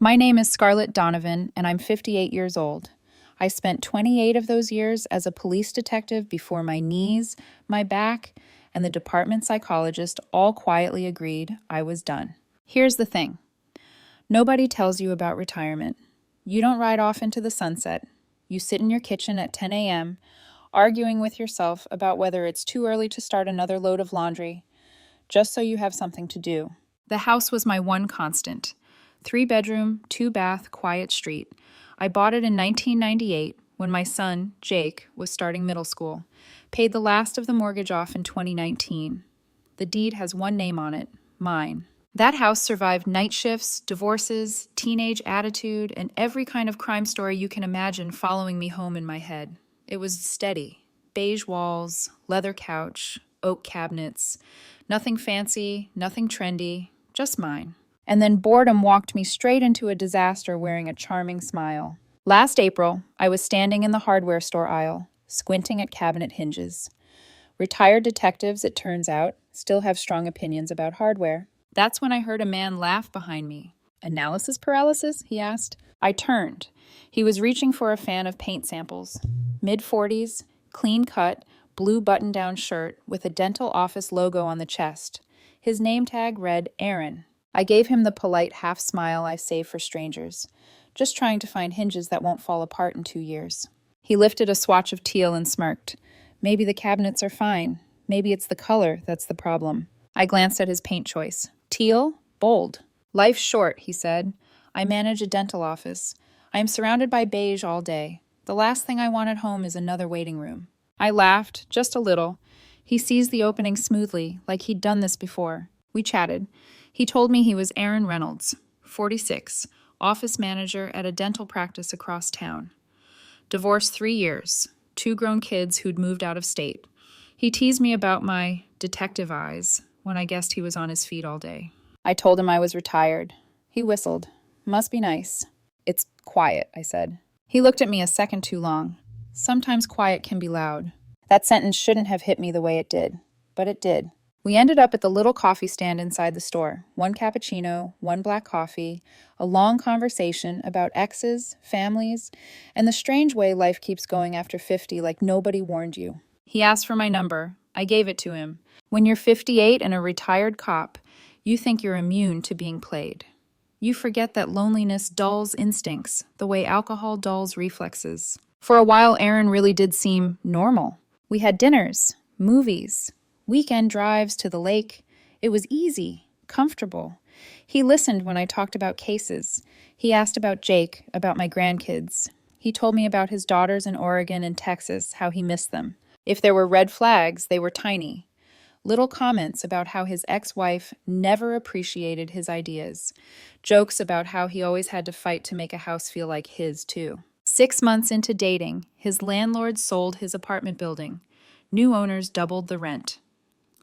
My name is Scarlett Donovan, and I'm 58 years old. I spent 28 of those years as a police detective before my knees, my back, and the department psychologist all quietly agreed I was done. Here's the thing. Nobody tells you about retirement. You don't ride off into the sunset. You sit in your kitchen at 10 a.m., arguing with yourself about whether it's too early to start another load of laundry, just so you have something to do. The house was my one constant. 3-bedroom, 2-bath, quiet street. I bought it in 1998 when my son, Jake, was starting middle school. Paid the last of the mortgage off in 2019. The deed has one name on it, mine. That house survived night shifts, divorces, teenage attitude, and every kind of crime story you can imagine following me home in my head. It was steady. Beige walls, leather couch, oak cabinets. Nothing fancy, nothing trendy, just mine. And then boredom walked me straight into a disaster wearing a charming smile. Last April, I was standing in the hardware store aisle, squinting at cabinet hinges. Retired detectives, it turns out, still have strong opinions about hardware. That's when I heard a man laugh behind me. "Analysis paralysis?" he asked. I turned. He was reaching for a fan of paint samples. Mid-40s, clean cut, blue button-down shirt with a dental office logo on the chest. His name tag read Aaron. I gave him the polite half smile I save for strangers, just trying to find hinges that won't fall apart in 2 years. He lifted a swatch of teal and smirked. Maybe the cabinets are fine. Maybe it's the color that's the problem. I glanced at his paint choice. Teal? Bold. "Life's short," he said. "I manage a dental office. I am surrounded by beige all day. The last thing I want at home is another waiting room." I laughed, just a little. He seized the opening smoothly, like he'd done this before. We chatted. He told me he was Aaron Reynolds, 46, office manager at a dental practice across town. Divorced 3 years, 2 grown kids who'd moved out of state. He teased me about my detective eyes when I guessed he was on his feet all day. I told him I was retired. He whistled. "Must be nice." "It's quiet," I said. He looked at me a second too long. Sometimes quiet can be loud. That sentence shouldn't have hit me the way it did, but it did. We ended up at the little coffee stand inside the store. 1 cappuccino, 1 black coffee, a long conversation about exes, families, and the strange way life keeps going after 50 like nobody warned you. He asked for my number. I gave it to him. When you're 58 and a retired cop, you think you're immune to being played. You forget that loneliness dulls instincts, the way alcohol dulls reflexes. For a while, Aaron really did seem normal. We had dinners, movies, weekend drives to the lake. It was easy, comfortable. He listened when I talked about cases. He asked about Jake, about my grandkids. He told me about his daughters in Oregon and Texas, how he missed them. If there were red flags, they were tiny. Little comments about how his ex-wife never appreciated his ideas. Jokes about how he always had to fight to make a house feel like his, too. 6 months into dating, his landlord sold his apartment building. New owners doubled the rent.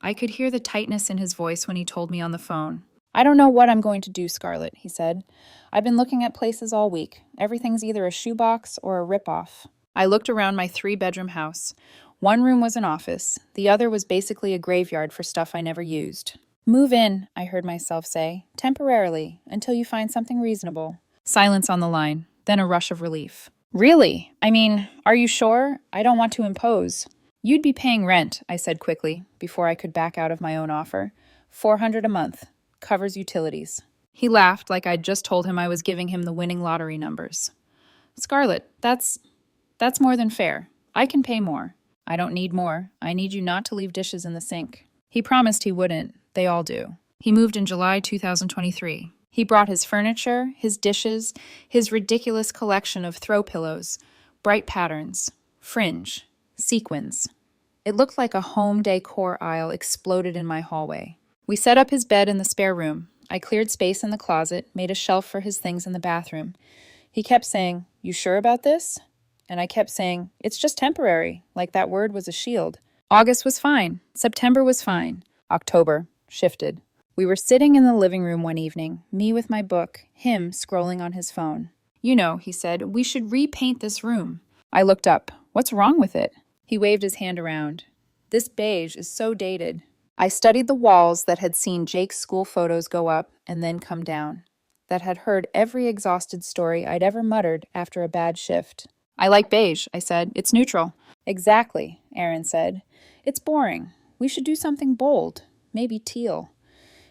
I could hear the tightness in his voice when he told me on the phone. "I don't know what I'm going to do, Scarlett," he said. "I've been looking at places all week. Everything's either a shoebox or a ripoff." I looked around my 3-bedroom house. 1 room was an office. The other was basically a graveyard for stuff I never used. "Move in," I heard myself say, "temporarily, until you find something reasonable." Silence on the line, then a rush of relief. "Really? I mean, are you sure? I don't want to impose." "You'd be paying rent," I said quickly, before I could back out of my own offer. $400 a month. Covers utilities." He laughed like I'd just told him I was giving him the winning lottery numbers. "Scarlett, that's more than fair. I can pay more." "I don't need more. I need you not to leave dishes in the sink." He promised he wouldn't. They all do. He moved in July 2023. He brought his furniture, his dishes, his ridiculous collection of throw pillows, bright patterns, fringe, sequins. It looked like a home decor aisle exploded in my hallway. We set up his bed in the spare room. I cleared space in the closet, made a shelf for his things in the bathroom. He kept saying, "You sure about this?" And I kept saying, "It's just temporary," like that word was a shield. August was fine. September was fine. October shifted. We were sitting in the living room one evening, me with my book, him scrolling on his phone. "You know," he said, "we should repaint this room." I looked up. "What's wrong with it?" He waved his hand around. "This beige is so dated." I studied the walls that had seen Jake's school photos go up and then come down. that had heard every exhausted story I'd ever muttered after a bad shift. I like beige, I said. It's neutral. Exactly, Aaron said. It's boring. We should do something bold. Maybe teal.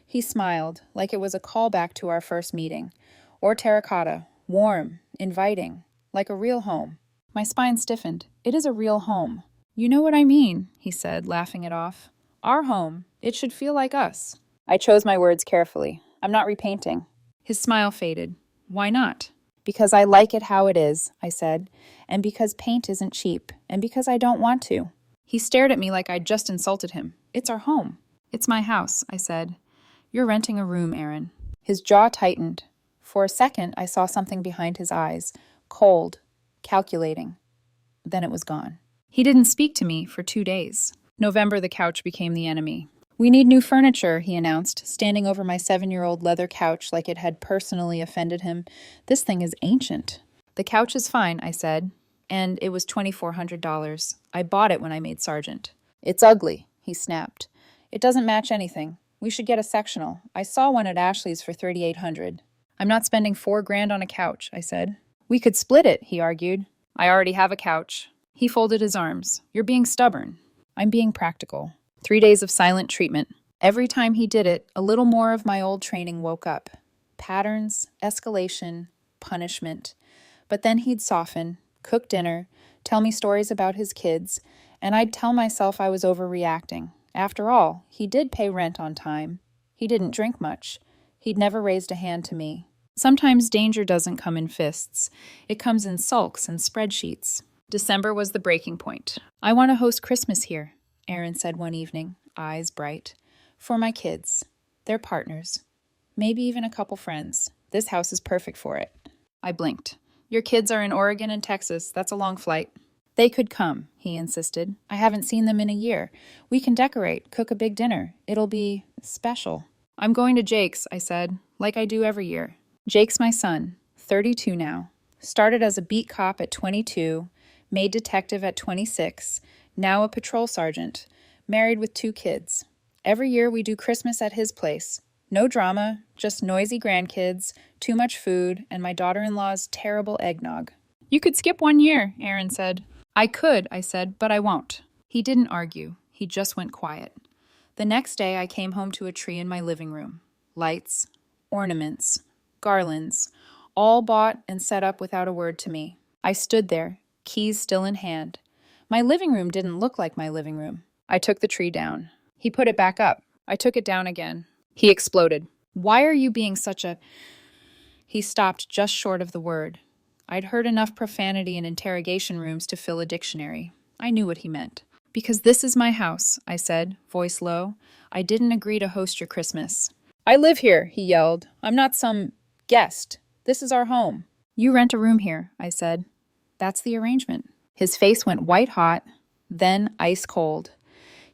He smiled, like it was a callback to our first meeting. Or terracotta, warm, inviting, like a real home. My spine stiffened. It is a real home. You know what I mean, he said, laughing it off. Our home. It should feel like us. I chose my words carefully. I'm not repainting. His smile faded. Why not? Because I like it how it is, I said, and because paint isn't cheap, and because I don't want to. He stared at me like I'd just insulted him. It's our home. It's my house, I said. You're renting a room, Aaron. His jaw tightened. For a second, I saw something behind his eyes, cold, calculating. Then it was gone. He didn't speak to me for 2 days. November, the couch became the enemy. We need new furniture, he announced, standing over my 7-year-old leather couch like it had personally offended him. This thing is ancient. The couch is fine, I said, and it was $2,400. I bought it when I made sergeant. It's ugly, he snapped. It doesn't match anything. We should get a sectional. I saw one at Ashley's for $3,800. I'm not spending $4,000 on a couch, I said. We could split it, he argued. I already have a couch. He folded his arms. You're being stubborn. I'm being practical. 3 days of silent treatment. Every time he did it, a little more of my old training woke up. Patterns, escalation, punishment. But then he'd soften, cook dinner, tell me stories about his kids, and I'd tell myself I was overreacting. After all, he did pay rent on time. He didn't drink much. He'd never raised a hand to me. Sometimes danger doesn't come in fists. It comes in sulks and spreadsheets. December was the breaking point. I want to host Christmas here, Aaron said one evening, eyes bright. For my kids. Their partners. Maybe even a couple friends. This house is perfect for it. I blinked. Your kids are in Oregon and Texas. That's a long flight. They could come, he insisted. I haven't seen them in a year. We can decorate, cook a big dinner. It'll be special. I'm going to Jake's, I said, like I do every year. Jake's my son, 32 now. Started as a beat cop at 22, made detective at 26, now a patrol sergeant, married with 2 kids. Every year we do Christmas at his place. No drama, just noisy grandkids, too much food, and my daughter-in-law's terrible eggnog. You could skip 1 year, Aaron said. I could, I said, but I won't. He didn't argue. He just went quiet. The next day I came home to a tree in my living room. Lights, ornaments, garlands, all bought and set up without a word to me. I stood there, keys still in hand. My living room didn't look like my living room. I took the tree down. He put it back up. I took it down again. He exploded. Why are you being such a... He stopped just short of the word. I'd heard enough profanity in interrogation rooms to fill a dictionary. I knew what he meant. Because this is my house, I said, voice low. I didn't agree to host your Christmas. I live here, he yelled. I'm not some guest. This is our home. You rent a room here, I said. That's the arrangement. His face went white hot, then ice cold.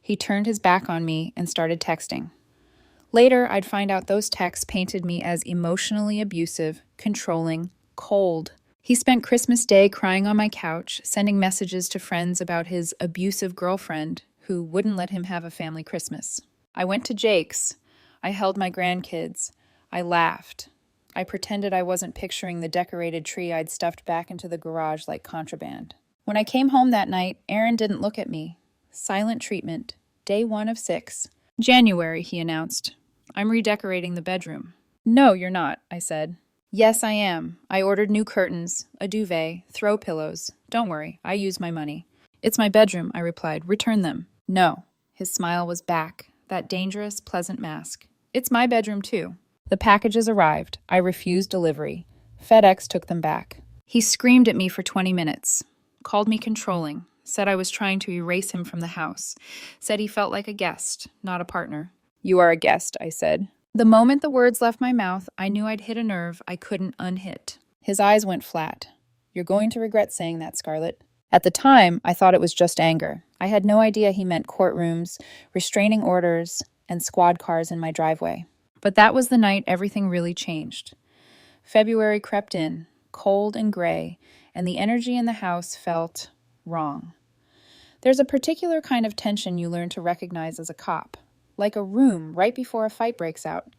He turned his back on me and started texting. Later, I'd find out those texts painted me as emotionally abusive, controlling, cold. He spent Christmas Day crying on my couch, sending messages to friends about his abusive girlfriend who wouldn't let him have a family Christmas. I went to Jake's. I held my grandkids. I laughed. I pretended I wasn't picturing the decorated tree I'd stuffed back into the garage like contraband. When I came home that night, Aaron didn't look at me. Silent treatment. Day 1 of 6. January, he announced. I'm redecorating the bedroom. No, you're not, I said. Yes, I am. I ordered new curtains, a duvet, throw pillows. Don't worry, I use my money. It's my bedroom, I replied. Return them. No. His smile was back, that dangerous, pleasant mask. It's my bedroom, too. The packages arrived. I refused delivery. FedEx took them back. He screamed at me for 20 minutes, called me controlling, said I was trying to erase him from the house, said he felt like a guest, not a partner. You are a guest, I said. The moment the words left my mouth, I knew I'd hit a nerve I couldn't unhit. His eyes went flat. You're going to regret saying that, Scarlett. At the time, I thought it was just anger. I had no idea he meant courtrooms, restraining orders, and squad cars in my driveway. But that was the night everything really changed. February crept in, cold and gray, and the energy in the house felt wrong. There's a particular kind of tension you learn to recognize as a cop, like a room right before a fight breaks out.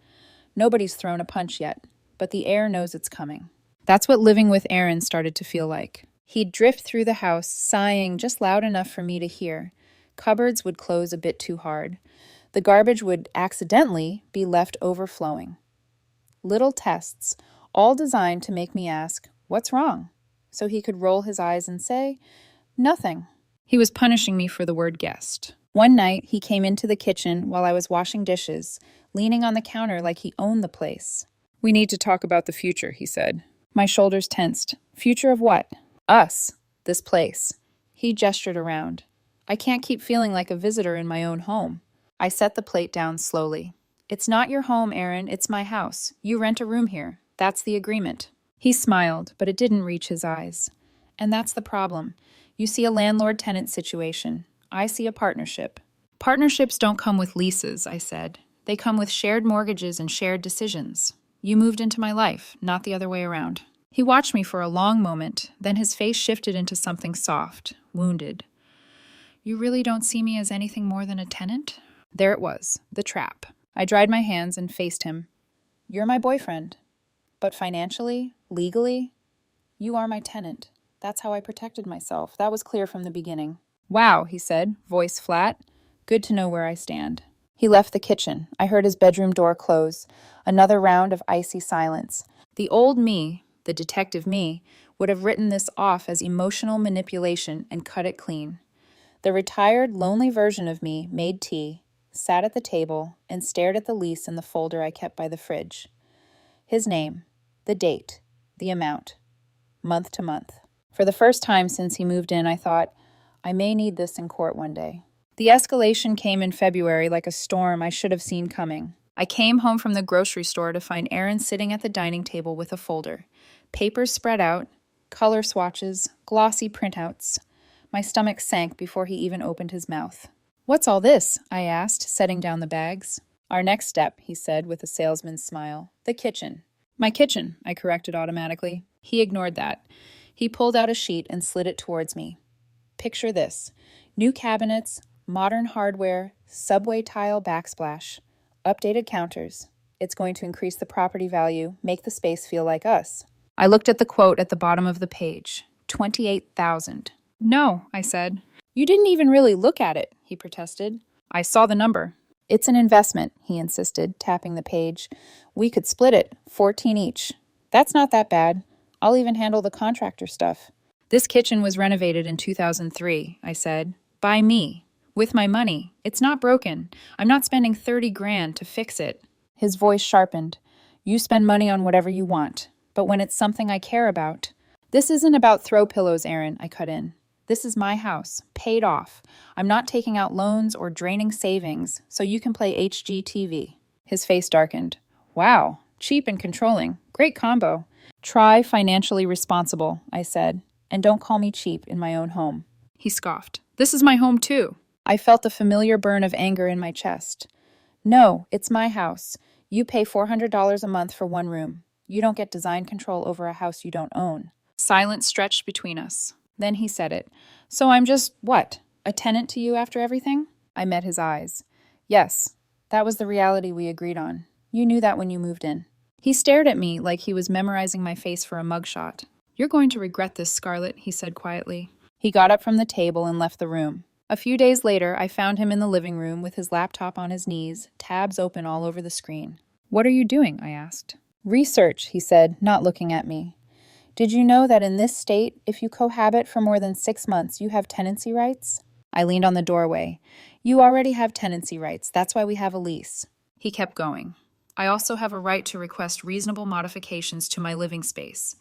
Nobody's thrown a punch yet. but the air knows it's coming. That's what living with Aaron started to feel like. He'd drift through the house, sighing just loud enough for me to hear. Cupboards would close a bit too hard. The garbage would accidentally be left overflowing. Little tests, all designed to make me ask, "What's wrong?" So he could roll his eyes and say, "Nothing." He was punishing me for the word guest. One night, he came into the kitchen while I was washing dishes, leaning on the counter like he owned the place. "We need to talk about the future," he said. My shoulders tensed. Future of what? Us. This place. He gestured around. "I can't keep feeling like a visitor in my own home." I set the plate down slowly. "It's not your home, Aaron. It's my house. You rent a room here. That's the agreement." He smiled, but it didn't reach his eyes. "And that's the problem. You see a landlord-tenant situation. I see a partnership." "Partnerships don't come with leases," I said. "They come with shared mortgages and shared decisions. You moved into my life, not the other way around." He watched me for a long moment, then his face shifted into something soft, wounded. "You really don't see me as anything more than a tenant?" There it was, the trap. I dried my hands and faced him. "You're my boyfriend. But financially, legally, you are my tenant. That's how I protected myself. That was clear from the beginning." "Wow," he said, voice flat. "Good to know where I stand." He left the kitchen. I heard his bedroom door close. Another round of icy silence. The old me, the detective me, would have written this off as emotional manipulation and cut it clean. The retired, lonely version of me made tea, sat at the table, and stared at the lease in the folder I kept by the fridge. His name, the date, the amount, month to month. For the first time since he moved in, I thought, I may need this in court one day. The escalation came in February like a storm I should have seen coming. I came home from the grocery store to find Aaron sitting at the dining table with a folder. Papers spread out, color swatches, glossy printouts. My stomach sank before he even opened his mouth. "What's all this?" I asked, setting down the bags. "Our next step," he said with a salesman's smile. "The kitchen." "My kitchen," I corrected automatically. He ignored that. He pulled out a sheet and slid it towards me. "Picture this. New cabinets, modern hardware, subway tile backsplash, updated counters. It's going to increase the property value, make the space feel like us." I looked at the quote at the bottom of the page. $28,000. "No," I said. "You didn't even really look at it," he protested. "I saw the number." "It's an investment," he insisted, tapping the page. "We could split it, 14 each. That's not that bad. I'll even handle the contractor stuff." "This kitchen was renovated in 2003, I said. "By me. With my money. It's not broken. I'm not spending 30 grand to fix it." His voice sharpened. "You spend money on whatever you want. But when it's something I care about..." "This isn't about throw pillows, Aaron," I cut in. "This is my house, paid off. I'm not taking out loans or draining savings, so you can play HGTV." His face darkened. "Wow, cheap and controlling. Great combo." "Try financially responsible," I said, "and don't call me cheap in my own home." He scoffed. "This is my home too." I felt the familiar burn of anger in my chest. "No, it's my house. You pay $400 a month for one room. You don't get design control over a house you don't own." Silence stretched between us. Then he said it. "So I'm just, what, a tenant to you after everything?" I met his eyes. "Yes, that was the reality we agreed on. You knew that when you moved in." He stared at me like he was memorizing my face for a mugshot. "You're going to regret this, Scarlett," he said quietly. He got up from the table and left the room. A few days later, I found him in the living room with his laptop on his knees, tabs open all over the screen. "What are you doing?" I asked. "Research," he said, not looking at me. "Did you know that in this state, if you cohabit for more than 6 months, you have tenancy rights?" I leaned on the doorway. "You already have tenancy rights. That's why we have a lease." He kept going. "I also have a right to request reasonable modifications to my living space.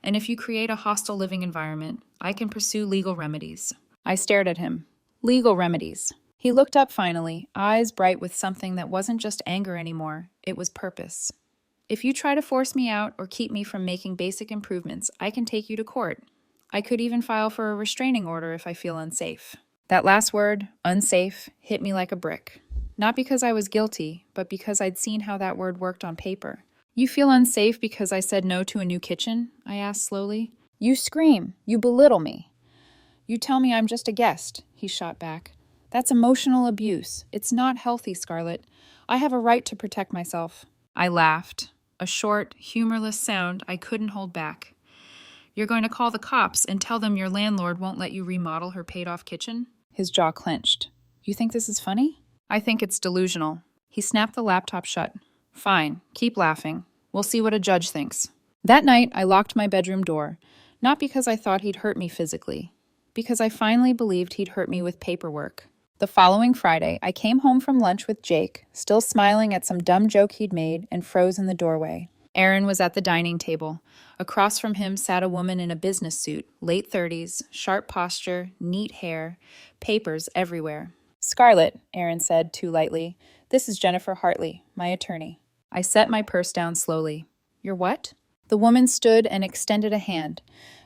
And if you create a hostile living environment, I can pursue legal remedies." I stared at him. Legal remedies. He looked up finally, eyes bright with something that wasn't just anger anymore. It was purpose. "If you try to force me out or keep me from making basic improvements, I can take you to court. I could even file for a restraining order if I feel unsafe." That last word, unsafe, hit me like a brick. Not because I was guilty, but because I'd seen how that word worked on paper. "You feel unsafe because I said no to a new kitchen?" I asked slowly. "You scream. You belittle me. You tell me I'm just a guest," he shot back. "That's emotional abuse. It's not healthy, Scarlett. I have a right to protect myself." I laughed. a short, humorless sound I couldn't hold back. You're going to call the cops and tell them your landlord won't let you remodel her paid-off kitchen? His jaw clenched. You think this is funny? I think it's delusional. He snapped the laptop shut. Fine, keep laughing. We'll see what a judge thinks. That night, I locked my bedroom door, not because I thought he'd hurt me physically, because I finally believed he'd hurt me with paperwork. The following Friday, I came home from lunch with Jake, still smiling at some dumb joke he'd made, and froze in the doorway. Aaron was at the dining table. Across from him sat a woman in a business suit, late 30s, sharp posture, neat hair, papers everywhere. Scarlett, Aaron said too lightly, this is Jennifer Hartley, my attorney. I set my purse down slowly. You're what? The woman stood and extended a hand.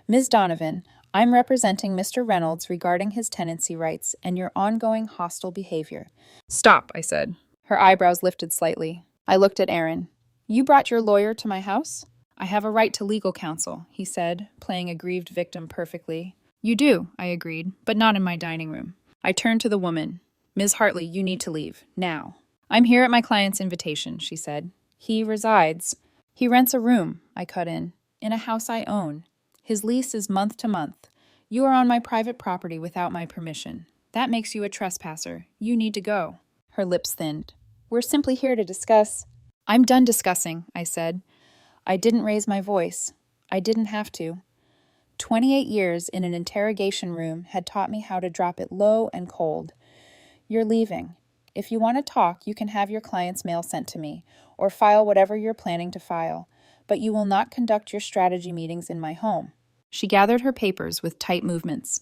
Ms. Donovan, I'm representing Mr. Reynolds regarding his tenancy rights and your ongoing hostile behavior. Stop, I said. Her eyebrows lifted slightly. I looked at Aaron. You brought your lawyer to my house? I have a right to legal counsel, he said, playing a grieved victim perfectly. You do, I agreed, but not in my dining room. I turned to the woman. Ms. Hartley, you need to leave, now. I'm here at my client's invitation, she said. He rents a room, I cut in a house I own. His lease is month to month. You are on my private property without my permission. That makes you a trespasser. You need to go. Her lips thinned. We're simply here to discuss. I'm done discussing, I said. I didn't raise my voice. I didn't have to. 28 years in an interrogation room had taught me how to drop it low and cold. You're leaving. If you want to talk, you can have your client's mail sent to me, or file whatever you're planning to file, but you will not conduct your strategy meetings in my home. She gathered her papers with tight movements.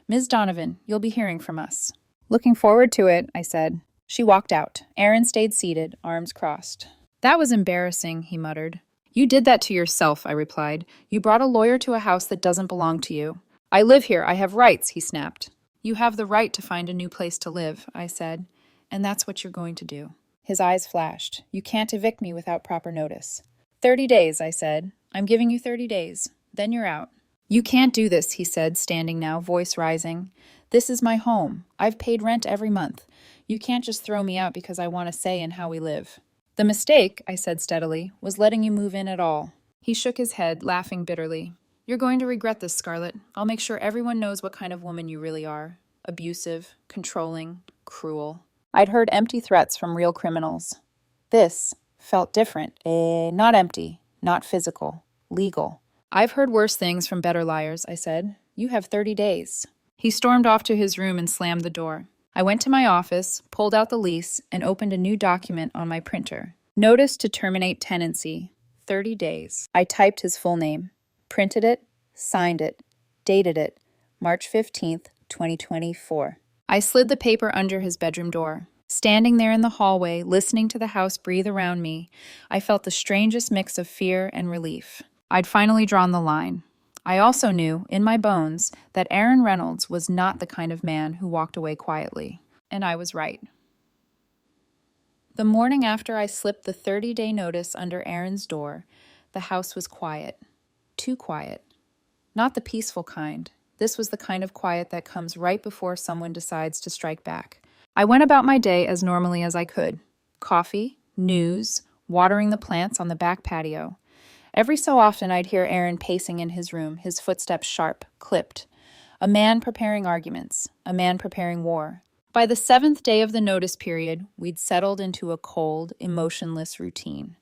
Ms. Donovan, you'll be hearing from us. Looking forward to it, I said. She walked out. Aaron stayed seated, arms crossed. That was embarrassing, he muttered. You did that to yourself, I replied. You brought a lawyer to a house that doesn't belong to you. I live here. I have rights, he snapped. You have the right to find a new place to live, I said, and that's what you're going to do. His eyes flashed. You can't evict me without proper notice. 30 days, I said. I'm giving you 30 days. Then you're out. You can't do this, he said, standing now, voice rising. This is my home. I've paid rent every month. You can't just throw me out because I want a say in how we live. The mistake, I said steadily, was letting you move in at all. He shook his head, laughing bitterly. You're going to regret this, Scarlett. I'll make sure everyone knows what kind of woman you really are. Abusive, controlling, cruel. I'd heard empty threats from real criminals. This felt different. Not empty, not physical, legal. I've heard worse things from better liars, I said. You have 30 days. He stormed off to his room and slammed the door. I went to my office, pulled out the lease, and opened a new document on my printer. Notice to terminate tenancy. 30 days. I typed his full name, printed it, signed it, dated it, March 15th, 2024. I slid the paper under his bedroom door. Standing there in the hallway, listening to the house breathe around me, I felt the strangest mix of fear and relief. I'd finally drawn the line. I also knew, in my bones, that Aaron Reynolds was not the kind of man who walked away quietly. And I was right. The morning after I slipped the 30-day notice under Aaron's door, the house was quiet. Too quiet. Not the peaceful kind. This was the kind of quiet that comes right before someone decides to strike back. I went about my day as normally as I could. Coffee, news, watering the plants on the back patio. Every so often I'd hear Aaron pacing in his room, his footsteps sharp, clipped. A man preparing arguments, a man preparing war. By the 7th day of the notice period, we'd settled into a cold, emotionless routine.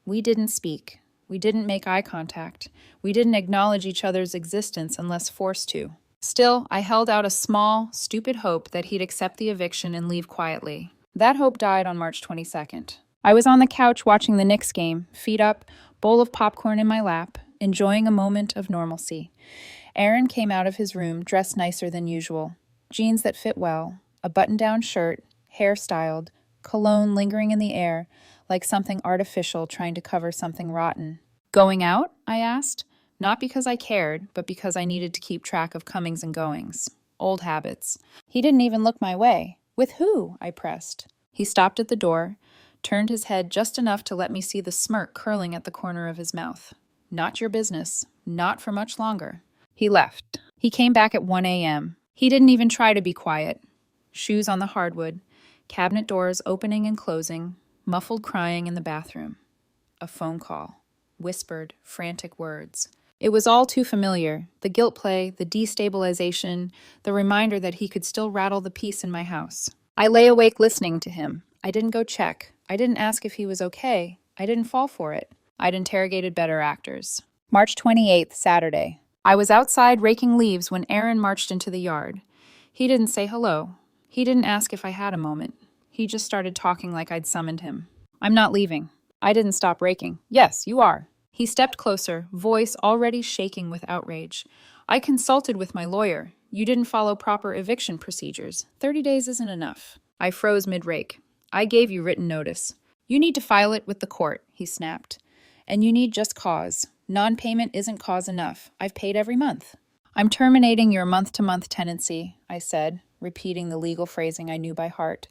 We didn't speak. We didn't make eye contact. We didn't acknowledge each other's existence unless forced to. Still, I held out a small, stupid hope that he'd accept the eviction and leave quietly. That hope died on March 22nd. I was on the couch watching the Knicks game, feet up, bowl of popcorn in my lap, enjoying a moment of normalcy. Aaron came out of his room dressed nicer than usual. Jeans that fit well, a button-down shirt, hair styled, cologne lingering in the air, like something artificial trying to cover something rotten. Going out? I asked. Not because I cared, but because I needed to keep track of comings and goings. Old habits. He didn't even look my way. With who? I pressed. He stopped at the door, turned his head just enough to let me see the smirk curling at the corner of his mouth. Not your business. Not for much longer. He left. He came back at 1 a.m. He didn't even try to be quiet. Shoes on the hardwood, cabinet doors opening and closing, muffled crying in the bathroom. A phone call. Whispered, frantic words. It was all too familiar. The guilt play, the destabilization, the reminder that he could still rattle the peace in my house. I lay awake listening to him. I didn't go check. I didn't ask if he was okay. I didn't fall for it. I'd interrogated better actors. March 28th, Saturday. I was outside raking leaves when Aaron marched into the yard. He didn't say hello. He didn't ask if I had a moment. He just started talking like I'd summoned him. I'm not leaving. I didn't stop raking. Yes, you are. He stepped closer, voice already shaking with outrage. I consulted with my lawyer. You didn't follow proper eviction procedures. 30 days isn't enough. I froze mid-rake. I gave you written notice. You need to file it with the court, he snapped. And you need just cause. Non-payment isn't cause enough. I've paid every month. I'm terminating your month-to-month tenancy, I said, repeating the legal phrasing I knew by heart,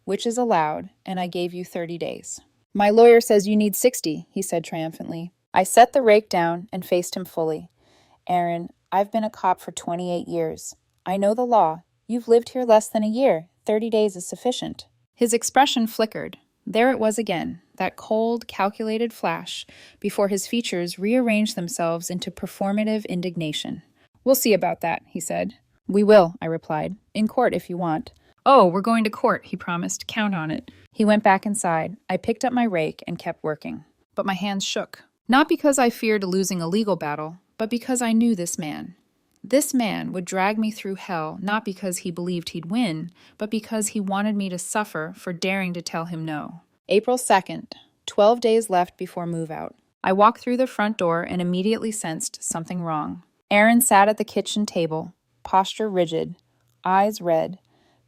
which is allowed, and I gave you 30 days. My lawyer says you need 60, he said triumphantly. I set the rake down and faced him fully. Aaron, I've been a cop for 28 years. I know the law. You've lived here less than a year. 30 days is sufficient. His expression flickered. There it was again, that cold, calculated flash, before his features rearranged themselves into performative indignation. We'll see about that, he said. We will, I replied. In court if you want. Oh, we're going to court, he promised. Count on it. He went back inside. I picked up my rake and kept working. But my hands shook. Not because I feared losing a legal battle, but because I knew this man. This man would drag me through hell not because he believed he'd win, but because he wanted me to suffer for daring to tell him no. April 2nd, 12 days left before move-out. I walked through the front door and immediately sensed something wrong. Aaron sat at the kitchen table, posture rigid, eyes red.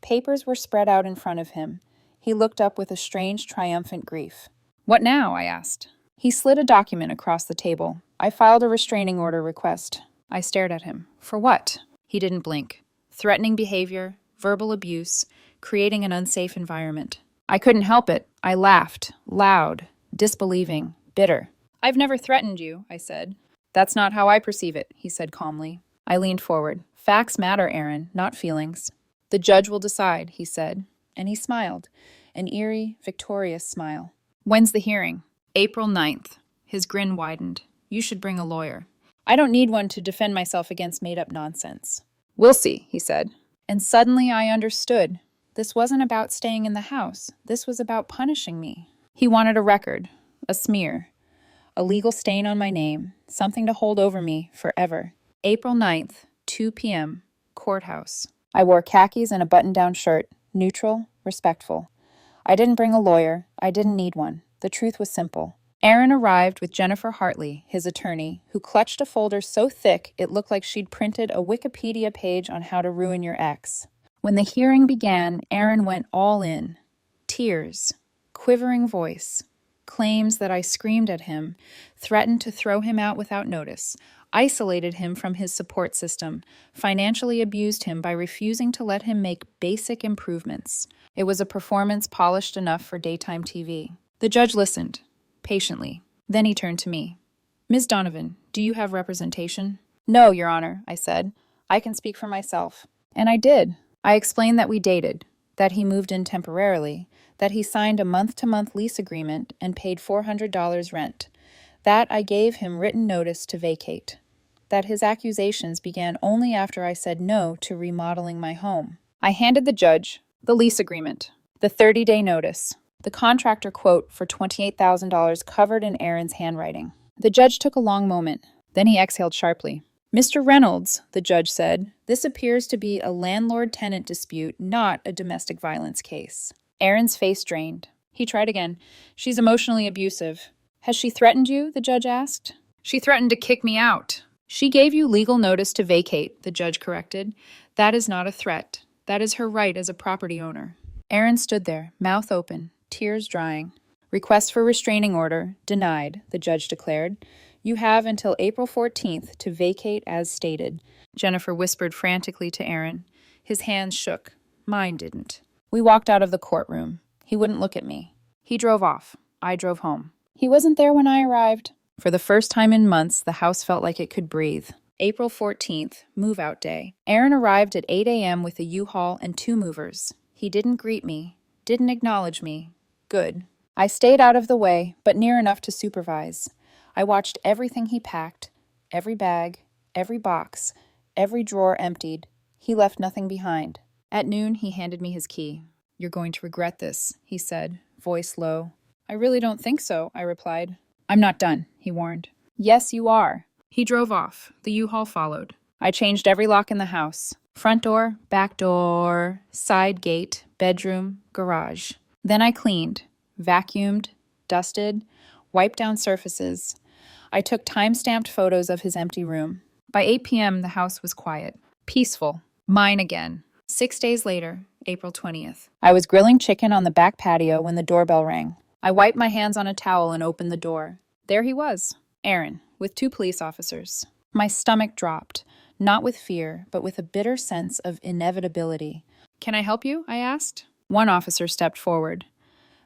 Papers were spread out in front of him. He looked up with a strange, triumphant grief. What now? I asked. He slid a document across the table. I filed a restraining order request. I stared at him. For what? He didn't blink. Threatening behavior, verbal abuse, creating an unsafe environment. I couldn't help it. I laughed, loud, disbelieving, bitter. I've never threatened you, I said. That's not how I perceive it, he said calmly. I leaned forward. Facts matter, Aaron, not feelings. The judge will decide, he said, and he smiled, an eerie, victorious smile. When's the hearing? April 9th. His grin widened. You should bring a lawyer. I don't need one to defend myself against made-up nonsense. We'll see, he said. And suddenly I understood. This wasn't about staying in the house. This was about punishing me. He wanted a record, a smear, a legal stain on my name, something to hold over me forever. April 9th, 2 p.m., courthouse. I wore khakis and a button-down shirt, neutral, respectful. I didn't bring a lawyer. I didn't need one. The truth was simple. Aaron arrived with Jennifer Hartley, his attorney, who clutched a folder so thick it looked like she'd printed a Wikipedia page on how to ruin your ex. When the hearing began, Aaron went all in. Tears, quivering voice, claims that I screamed at him, threatened to throw him out without notice, isolated him from his support system, financially abused him by refusing to let him make basic improvements. It was a performance polished enough for daytime TV. The judge listened, patiently. Then he turned to me. Ms. Donovan, do you have representation? No, Your Honor, I said. I can speak for myself. And I did. I explained that we dated, that he moved in temporarily, that he signed a month-to-month lease agreement and paid $400 rent, that I gave him written notice to vacate, that his accusations began only after I said no to remodeling my home. I handed the judge the lease agreement, the 30-day notice, the contractor quote for $28,000 covered in Aaron's handwriting. The judge took a long moment. Then he exhaled sharply. Mr. Reynolds, the judge said, this appears to be a landlord-tenant dispute, not a domestic violence case. Aaron's face drained. He tried again. She's emotionally abusive. Has she threatened you? The judge asked. She threatened to kick me out. She gave you legal notice to vacate, the judge corrected. That is not a threat. That is her right as a property owner. Aaron stood there, mouth open, tears drying. Request for restraining order denied, the judge declared. You have until April 14th to vacate as stated. Jennifer whispered frantically to Aaron. His hands shook. Mine didn't. We walked out of the courtroom. He wouldn't look at me. He drove off. I drove home. He wasn't there when I arrived. For the first time in months, the house felt like it could breathe. April 14th, move-out day. Aaron arrived at 8 a.m. with a U-Haul and 2 movers. He didn't greet me, didn't acknowledge me. Good. I stayed out of the way, but near enough to supervise. I watched everything he packed, every bag, every box, every drawer emptied. He left nothing behind. At noon, he handed me his key. "You're going to regret this," he said, voice low. "I really don't think so," I replied. "I'm not done," he warned. "Yes, you are." He drove off. The U-Haul followed. I changed every lock in the house. Front door, back door, side gate, bedroom, garage. Then I cleaned, vacuumed, dusted, wiped down surfaces. I took time-stamped photos of his empty room. By 8 p.m., the house was quiet, peaceful, mine again. 6 days later, April 20th. I was grilling chicken on the back patio when the doorbell rang. I wiped my hands on a towel and opened the door. There he was, Aaron, with 2 police officers. My stomach dropped, not with fear, but with a bitter sense of inevitability. "Can I help you?" I asked. One officer stepped forward.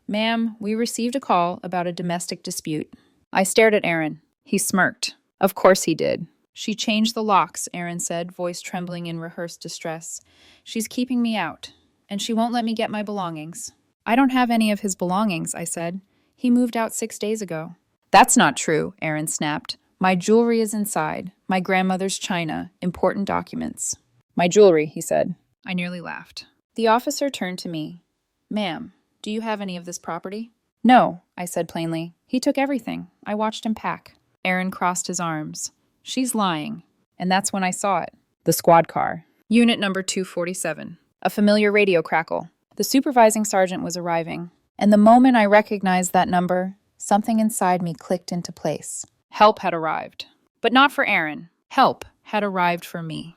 "Ma'am, we received a call about a domestic dispute." I stared at Aaron. He smirked. Of course he did. "She changed the locks," Aaron said, voice trembling in rehearsed distress. "She's keeping me out, and she won't let me get my belongings." "I don't have any of his belongings," I said. "He moved out 6 days ago." "That's not true," Aaron snapped. "My jewelry is inside. My grandmother's china, important documents." "My jewelry," he said. I nearly laughed. The officer turned to me. "Ma'am, do you have any of this property?" "No," I said plainly. "He took everything. I watched him pack." Aaron crossed his arms. "She's lying." And that's when I saw it. The squad car. Unit number 247. A familiar radio crackle. The supervising sergeant was arriving. And the moment I recognized that number, something inside me clicked into place. Help had arrived. But not for Aaron. Help had arrived for me.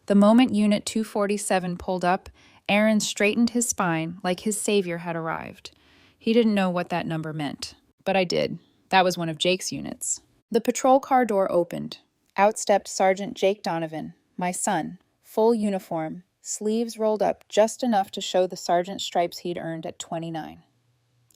The moment Unit 247 pulled up, Aaron straightened his spine like his savior had arrived. He didn't know what that number meant. But I did. That was one of Jake's units. The patrol car door opened. Out stepped Sergeant Jake Donovan, my son, full uniform, sleeves rolled up just enough to show the sergeant stripes he'd earned at 29.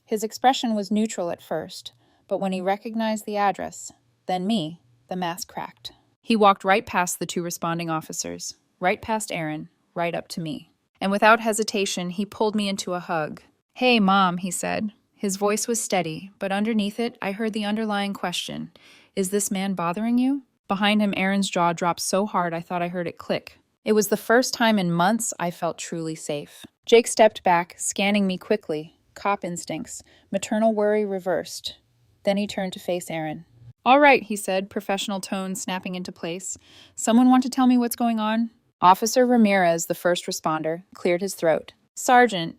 His expression was neutral at first, but when he recognized the address, then me, the mask cracked. He walked right past the 2 responding officers, right past Aaron, right up to me. And without hesitation, he pulled me into a hug. "Hey, Mom," he said. His voice was steady, but underneath it, I heard the underlying question. "Is this man bothering you?" Behind him, Aaron's jaw dropped so hard I thought I heard it click. It was the first time in months I felt truly safe. Jake stepped back, scanning me quickly. Cop instincts, maternal worry reversed. Then he turned to face Aaron. "All right," he said, professional tone snapping into place. "Someone want to tell me what's going on?" Officer Ramirez, the first responder, cleared his throat. "Sergeant,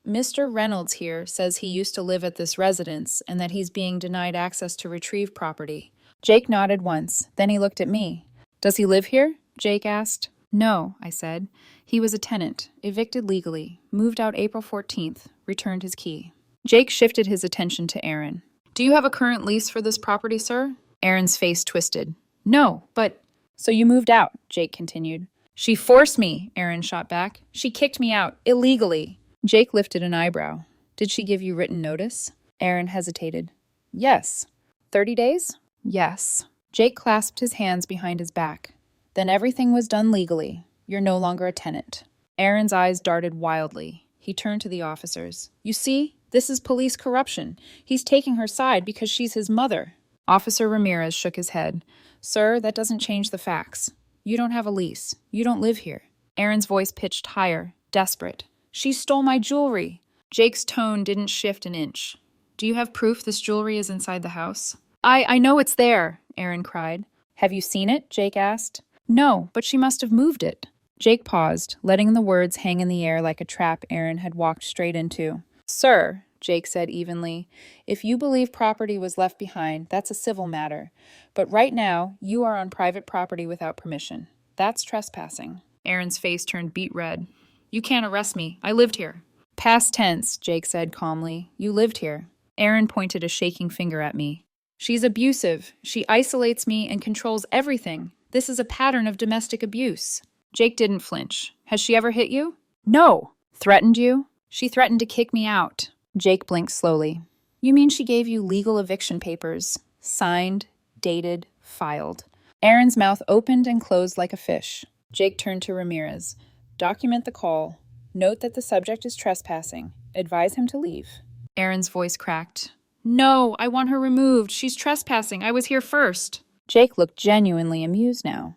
Mr. Reynolds here says he used to live at this residence and that he's being denied access to retrieve property." Jake nodded once, then he looked at me. "Does he live here?" Jake asked. "No," I said. "He was a tenant, evicted legally, moved out April 14th, returned his key." Jake shifted his attention to Aaron. "Do you have a current lease for this property, sir?" Aaron's face twisted. "No, but—" "So you moved out," Jake continued. "She forced me," Aaron shot back. "She kicked me out, illegally." Jake lifted an eyebrow. "Did she give you written notice?" Aaron hesitated. "Yes." 30 days? "Yes." Jake clasped his hands behind his back. "Then everything was done legally. You're no longer a tenant." Aaron's eyes darted wildly. He turned to the officers. "You see? This is police corruption. He's taking her side because she's his mother." Officer Ramirez shook his head. "Sir, that doesn't change the facts. You don't have a lease. You don't live here." Aaron's voice pitched higher, desperate. "She stole my jewelry." Jake's tone didn't shift an inch. "Do you have proof this jewelry is inside the house?" I know it's there," Aaron cried. "Have you seen it?" Jake asked. "No, but she must have moved it." Jake paused, letting the words hang in the air like a trap Aaron had walked straight into. "Sir," Jake said evenly, "if you believe property was left behind, that's a civil matter. But right now, you are on private property without permission. That's trespassing." Aaron's face turned beet red. "You can't arrest me. I lived here." "Past tense," Jake said calmly. "You lived here." Aaron pointed a shaking finger at me. "She's abusive. She isolates me and controls everything. This is a pattern of domestic abuse." Jake didn't flinch. "Has she ever hit you?" "No." "Threatened you?" "She threatened to kick me out." Jake blinked slowly. "You mean she gave you legal eviction papers? Signed, dated, filed." Aaron's mouth opened and closed like a fish. Jake turned to Ramirez. "Document the call. Note that the subject is trespassing. Advise him to leave." Aaron's voice cracked. No, I want her removed. She's trespassing. I was here first. Jake looked genuinely amused now.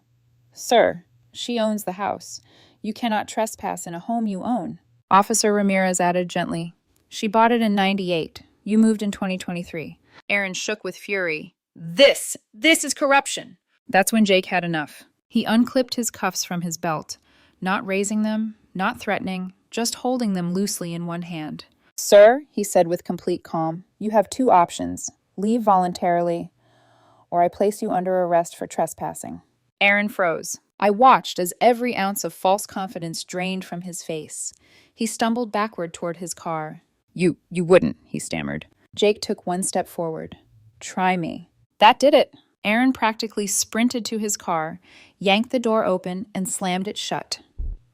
Sir, she owns the house. You cannot trespass in a home you own. Officer Ramirez added gently. She bought it in '98. You moved in 2023. Aaron shook with fury. This is corruption. That's when Jake had enough. He unclipped his cuffs from his belt, not raising them, not threatening, just holding them loosely in one hand. Sir, he said with complete calm, you have two options. Leave voluntarily, or I place you under arrest for trespassing. Aaron froze. I watched as every ounce of false confidence drained from his face. He stumbled backward toward his car. You wouldn't, he stammered. Jake took one step forward. Try me. That did it. Aaron practically sprinted to his car, yanked the door open, and slammed it shut.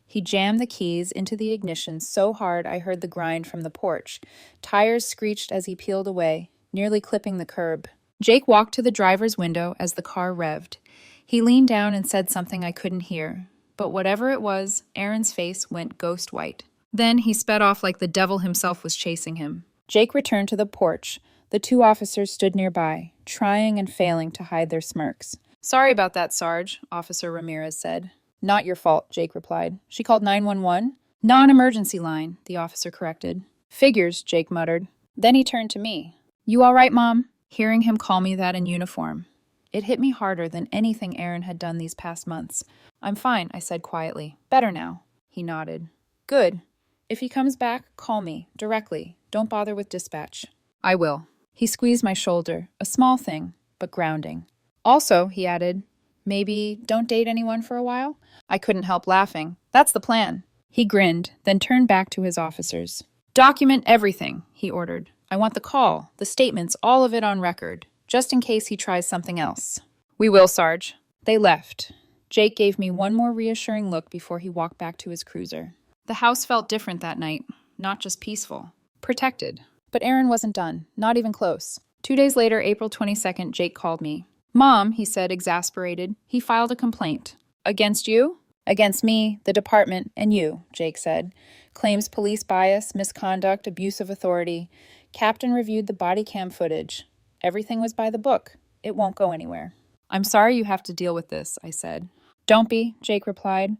He jammed the keys into the ignition so hard I heard the grind from the porch. Tires screeched as he peeled away, nearly clipping the curb. Jake walked to the driver's window as the car revved. He leaned down and said something I couldn't hear, but whatever it was, Aaron's face went ghost white. Then he sped off like the devil himself was chasing him. Jake returned to the porch. The two officers stood nearby, trying and failing to hide their smirks. Sorry about that, Sarge, Officer Ramirez said. Not your fault, Jake replied. She called 911? Non-emergency line, the officer corrected. Figures, Jake muttered. Then he turned to me. You all right, Mom? Hearing him call me that in uniform. It hit me harder than anything Aaron had done these past months. I'm fine, I said quietly. Better now. He nodded. Good. If he comes back, call me, directly. Don't bother with dispatch. I will. He squeezed my shoulder, a small thing, but grounding. Also, he added, maybe don't date anyone for a while? I couldn't help laughing. That's the plan. He grinned, then turned back to his officers. Document everything, he ordered. I want the call, the statements, all of it on record, just in case he tries something else. We will, Sarge. They left. Jake gave me one more reassuring look before he walked back to his cruiser. The house felt different that night, not just peaceful, protected. But Aaron wasn't done, not even close. 2 days later, April 22nd, Jake called me. Mom, he said, exasperated, he filed a complaint. Against you? Against me, the department, and you, Jake said. Claims police bias, misconduct, abuse of authority. Captain reviewed the body cam footage. Everything was by the book. It won't go anywhere. I'm sorry you have to deal with this, I said. Don't be, Jake replied.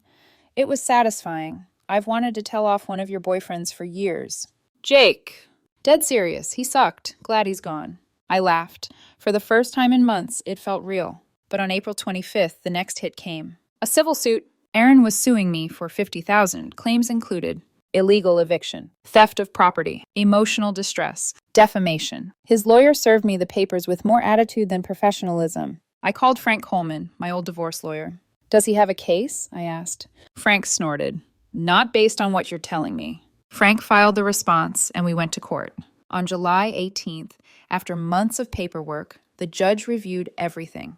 It was satisfying. I've wanted to tell off one of your boyfriends for years. Jake! Dead serious. He sucked. Glad he's gone. I laughed. For the first time in months, it felt real. But on April 25th, the next hit came. A civil suit. Aaron was suing me for $50,000, claims included. Illegal eviction, theft of property, emotional distress, defamation. His lawyer served me the papers with more attitude than professionalism. I called Frank Coleman, my old divorce lawyer. Does he have a case? I asked. Frank snorted. Not based on what you're telling me. Frank filed the response, and we went to court. On July 18th, after months of paperwork, the judge reviewed everything.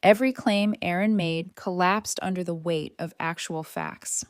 Every claim Aaron made collapsed under the weight of actual facts.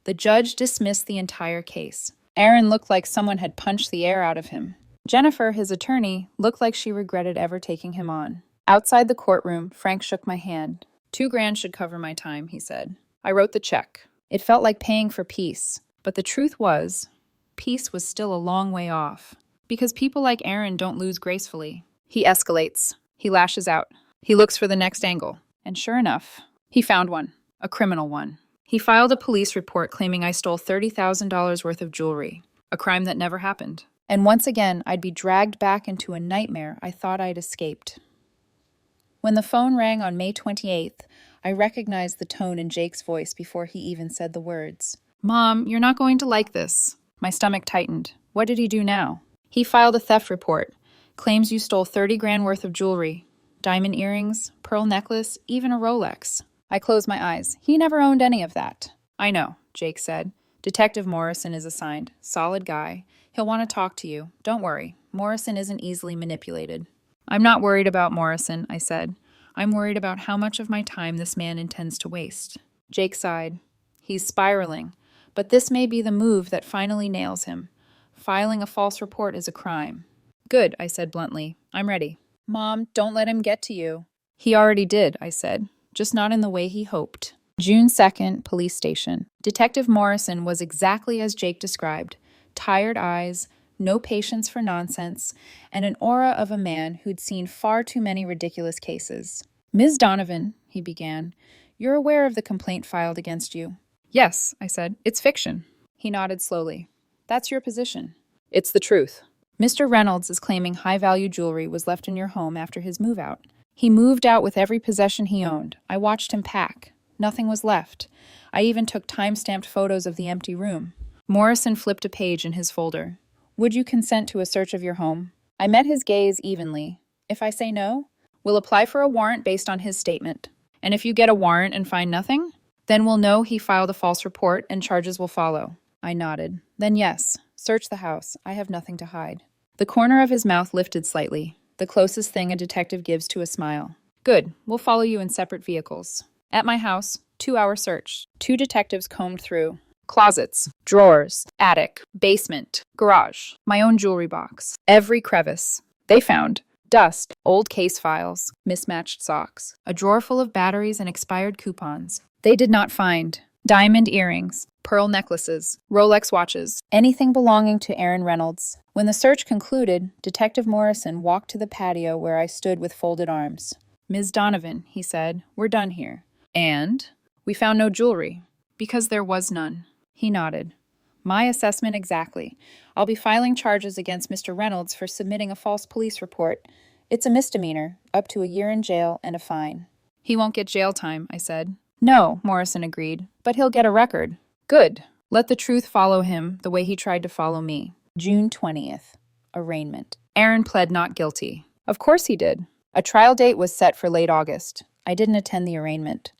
The judge dismissed the entire case. Aaron looked like someone had punched the air out of him. Jennifer, his attorney, looked like she regretted ever taking him on. Outside the courtroom, Frank shook my hand. $2,000 should cover my time, he said. I wrote the check. It felt like paying for peace. But the truth was, peace was still a long way off. Because people like Aaron don't lose gracefully. He escalates. He lashes out. He looks for the next angle. And sure enough, he found one. A criminal one. He filed a police report claiming I stole $30,000 worth of jewelry. A crime that never happened. And once again, I'd be dragged back into a nightmare I thought I'd escaped. When the phone rang on May 28th, I recognized the tone in Jake's voice before he even said the words. Mom, you're not going to like this. My stomach tightened. What did he do now? He filed a theft report. Claims you stole $30,000 worth of jewelry. Diamond earrings, pearl necklace, even a Rolex. I closed my eyes. He never owned any of that. I know, Jake said. Detective Morrison is assigned. Solid guy. He'll want to talk to you. Don't worry. Morrison isn't easily manipulated. I'm not worried about Morrison, I said. I'm worried about how much of my time this man intends to waste. Jake sighed. He's spiraling. But this may be the move that finally nails him. Filing a false report is a crime. Good, I said bluntly. I'm ready. Mom, don't let him get to you. He already did, I said. Just not in the way he hoped. June 2nd, police station. Detective Morrison was exactly as Jake described. Tired eyes, no patience for nonsense, and an aura of a man who'd seen far too many ridiculous cases. "Ms. Donovan," he began, "you're aware of the complaint filed against you." "Yes," I said. "It's fiction." He nodded slowly. "That's your position." "It's the truth." "Mr. Reynolds is claiming high-value jewelry was left in your home after his move-out. He moved out with every possession he owned. I watched him pack. Nothing was left. I even took time-stamped photos of the empty room." Morrison flipped a page in his folder. "Would you consent to a search of your home?" I met his gaze evenly. "If I say no, we'll apply for a warrant based on his statement. And if you get a warrant and find nothing, then we'll know he filed a false report and charges will follow." I nodded. "Then yes, search the house. I have nothing to hide." The corner of his mouth lifted slightly, the closest thing a detective gives to a smile. "Good. We'll follow you in separate vehicles." At my house, 2-hour search. 2 detectives combed through closets, drawers, attic, basement, garage, my own jewelry box, every crevice. They found dust, old case files, mismatched socks, a drawer full of batteries and expired coupons. They did not find diamond earrings, pearl necklaces, Rolex watches, anything belonging to Aaron Reynolds. When the search concluded, Detective Morrison walked to the patio where I stood with folded arms. "Ms. Donovan," he said, "we're done here." "And?" "We found no jewelry." "Because there was none." He nodded. "My assessment exactly. I'll be filing charges against Mr. Reynolds for submitting a false police report. It's a misdemeanor, up to a year in jail and a fine." "He won't get jail time," I said. "No," Morrison agreed, "but he'll get a record." "Good. Let the truth follow him the way he tried to follow me." June 20th. Arraignment. Aaron pled not guilty. Of course he did. A trial date was set for late August. I didn't attend the arraignment.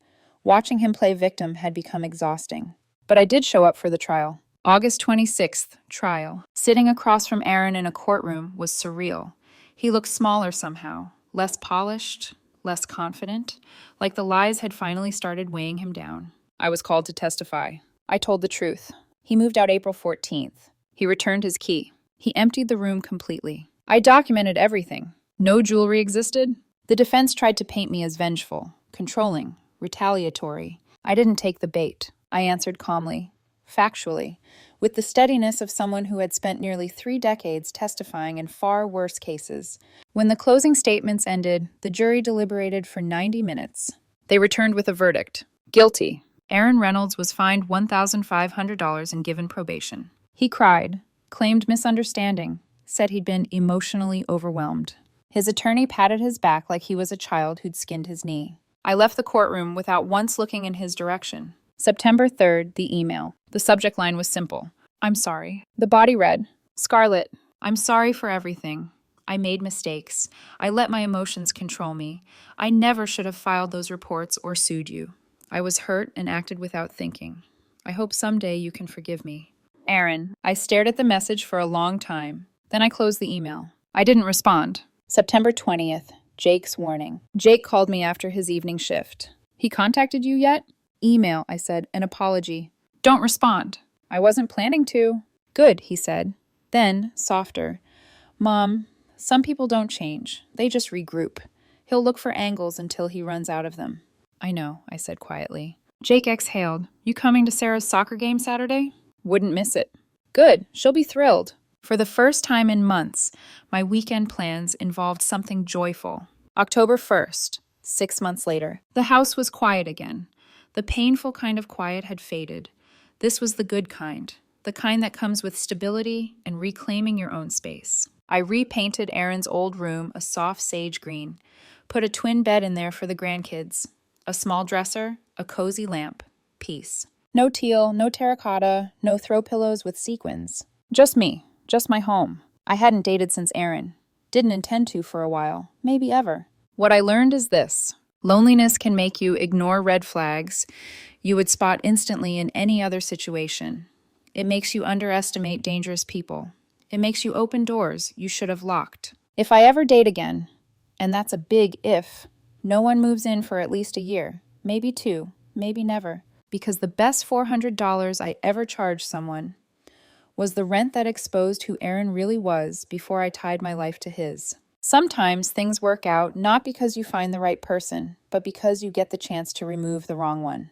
Watching him play victim had become exhausting. But I did show up for the trial. August 26th, trial. Sitting across from Aaron in a courtroom was surreal. He looked smaller somehow, less polished, less confident, like the lies had finally started weighing him down. I was called to testify. I told the truth. He moved out April 14th. He returned his key. He emptied the room completely. I documented everything. No jewelry existed. The defense tried to paint me as vengeful, controlling, retaliatory. I didn't take the bait. I answered calmly, factually, with the steadiness of someone who had spent nearly 3 decades testifying in far worse cases. When the closing statements ended, the jury deliberated for 90 minutes. They returned with a verdict. Guilty. Aaron Reynolds was fined $1,500 and given probation. He cried, claimed misunderstanding, said he'd been emotionally overwhelmed. His attorney patted his back like he was a child who'd skinned his knee. I left the courtroom without once looking in his direction. September 3rd, the email. The subject line was simple. "I'm sorry." The body read, "Scarlett, I'm sorry for everything. I made mistakes. I let my emotions control me. I never should have filed those reports or sued you. I was hurt and acted without thinking. I hope someday you can forgive me. Aaron." I stared at the message for a long time. Then I closed the email. I didn't respond. September 20th, Jake's warning. Jake called me after his evening shift. "He contacted you yet?" "Email," I said, "an apology." "Don't respond." "I wasn't planning to." "Good," he said. Then, softer, "Mom, some people don't change. They just regroup. He'll look for angles until he runs out of them." "I know," I said quietly. Jake exhaled. "You coming to Sarah's soccer game Saturday?" "Wouldn't miss it." "Good. She'll be thrilled." For the first time in months, my weekend plans involved something joyful. October 1st, 6 months later. The house was quiet again. The painful kind of quiet had faded. This was the good kind, the kind that comes with stability and reclaiming your own space. I repainted Aaron's old room a soft sage green, put a twin bed in there for the grandkids, a small dresser, a cozy lamp, peace. No teal, no terracotta, no throw pillows with sequins. Just me, just my home. I hadn't dated since Aaron. Didn't intend to for a while, maybe ever. What I learned is this. Loneliness can make you ignore red flags you would spot instantly in any other situation. It makes you underestimate dangerous people. It makes you open doors you should have locked. If I ever date again, and that's a big if, no one moves in for at least a year, maybe 2, maybe never, because the best $400 I ever charged someone was the rent that exposed who Aaron really was before I tied my life to his. Sometimes things work out not because you find the right person, but because you get the chance to remove the wrong one.